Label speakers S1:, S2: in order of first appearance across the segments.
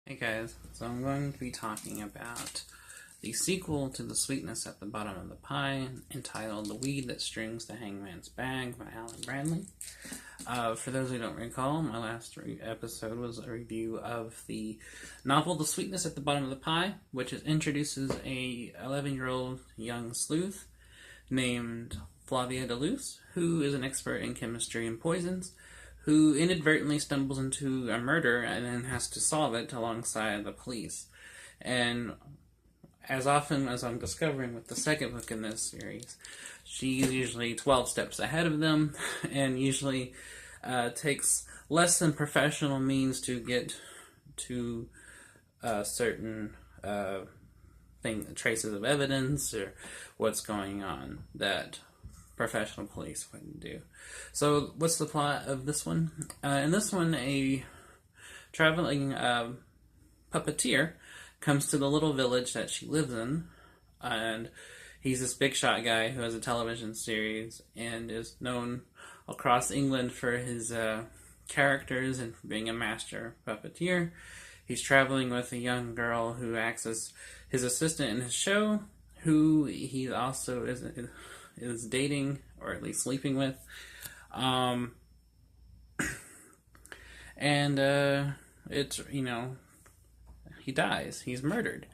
S1: Hey guys, so I'm going to be talking about the sequel to The Sweetness at the Bottom of the Pie, entitled The Weed That Strings the Hangman's Bag by Alan Bradley. For those who don't recall, my last episode was a review of the novel The Sweetness at the Bottom of the Pie, which introduces a 11-year-old young sleuth named Flavia Deleuze, who is an expert in chemistry and poisons, who inadvertently stumbles into a murder and then has to solve it alongside the police. And as often as I'm discovering with the second book in this series, she's usually 12 steps ahead of them and usually takes less than professional means to get to certain traces of evidence or what's going on that professional police wouldn't do. So, what's the plot of this one? In this one, a traveling puppeteer comes to the little village that she lives in, and he's this big shot guy who has a television series and is known across England for his characters and for being a master puppeteer. He's traveling with a young girl who acts as his assistant in his show, who he also is dating, or at least sleeping with. It's, he dies. He's murdered.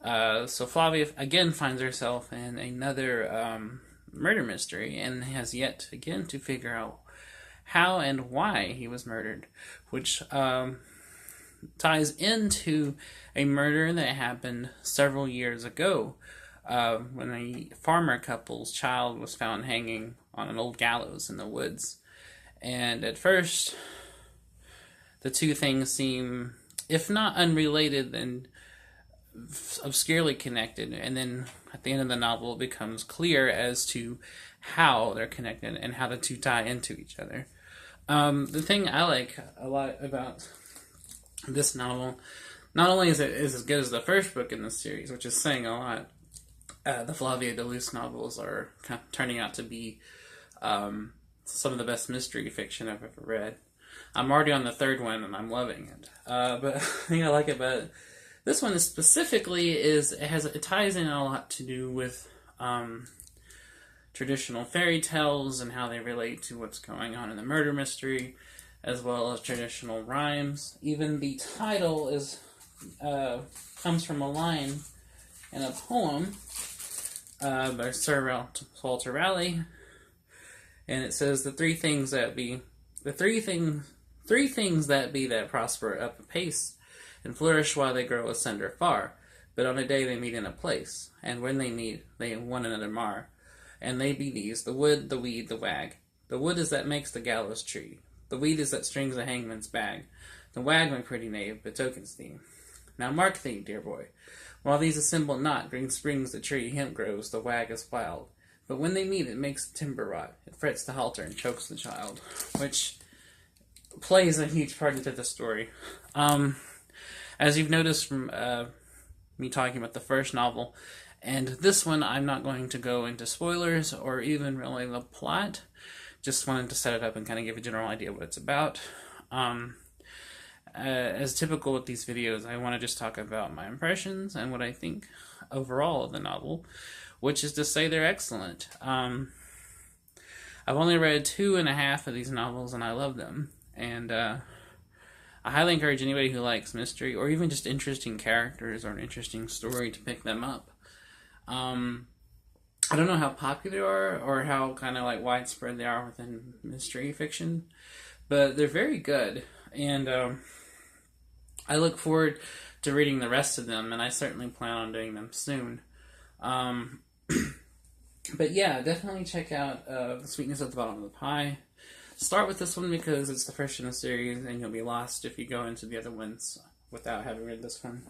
S1: So Flavia again finds herself in another murder mystery and has yet again to figure out how and why he was murdered, which ties into a murder that happened several years ago, when a farmer couple's child was found hanging on an old gallows in the woods. And at first, the two things seem, if not unrelated, then obscurely connected. And then at the end of the novel, it becomes clear as to how they're connected and how the two tie into each other. The thing I like a lot about this novel, not only is it as good as the first book in the series, which is saying a lot, the Flavia Deleuze novels are kind of turning out to be some of the best mystery fiction I've ever read. I'm already on the third one and I'm loving it. But the thing I like about this one specifically is it ties in a lot to do with traditional fairy tales and how they relate to what's going on in the murder mystery, as well as traditional rhymes. Even the title comes from a line in a poem by Sir Walter Raleigh, and it says three things that be that prosper up apace and flourish while they grow asunder far. But on a day they meet in a place, and when they meet, they one another mar. And they be these: the wood, the weed, the wag. The wood is that makes the gallows tree. The weed is that strings the hangman's bag. The wag, my pretty knave, betokens thee. Now mark thee, dear boy. While these assemble not, green springs the tree, hemp grows, the wag is wild. But when they meet, it makes the timber rot. It frets the halter and chokes the child. Which plays a huge part into the story. As you've noticed from me talking about the first novel, and this one, I'm not going to go into spoilers or even really the plot. Just wanted to set it up and kind of give a general idea what it's about. As typical with these videos, I want to just talk about my impressions and what I think overall of the novel, which is to say they're excellent. I've only read 2.5 of these novels and I love them. And I highly encourage anybody who likes mystery or even just interesting characters or an interesting story to pick them up. I don't know how popular they are or how kind of like widespread they are within mystery fiction, but they're very good. And I look forward to reading the rest of them, and I certainly plan on doing them soon. But yeah, definitely check out The Sweetness at the Bottom of the Pie. Start with this one because it's the first in the series, and you'll be lost if you go into the other ones without having read this one.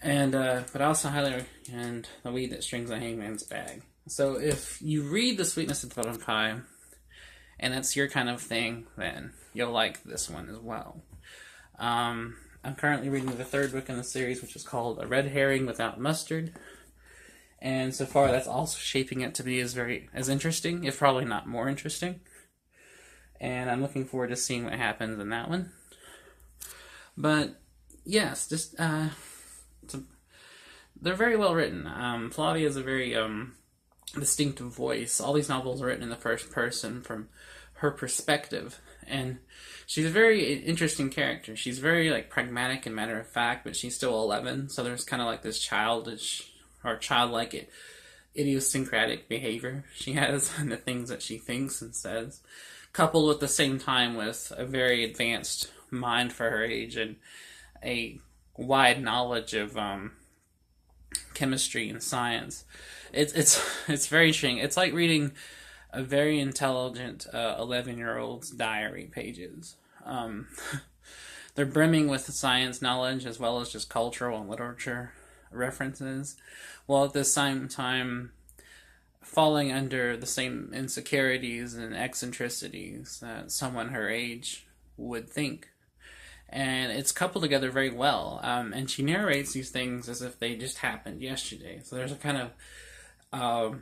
S1: And but I also highly recommend The Weed That Strings the Hangman's Bag. So if you read The Sweetness at the Bottom of the Pie, and that's your kind of thing, then you'll like this one as well. I'm currently reading the third book in the series, which is called A Red Herring Without Mustard. And so far, that's also shaping it to be as interesting, if probably not more interesting. And I'm looking forward to seeing what happens in that one. But yes, just it's a, they're very well written. Flavia is a very distinctive voice. All these novels are written in the first person from her perspective, and she's a very interesting character. She's very like pragmatic and matter of fact, but she's still 11, so there's kind of like this childish or childlike idiosyncratic behavior she has and the things that she thinks and says, coupled with the same time with a very advanced mind for her age and a wide knowledge of chemistry and science. It's very interesting. It's like reading a very intelligent 11-year-old's diary pages. They're brimming with science knowledge as well as just cultural and literature references, while at the same time falling under the same insecurities and eccentricities that someone her age would think. And it's coupled together very well. And she narrates these things as if they just happened yesterday. So there's a kind of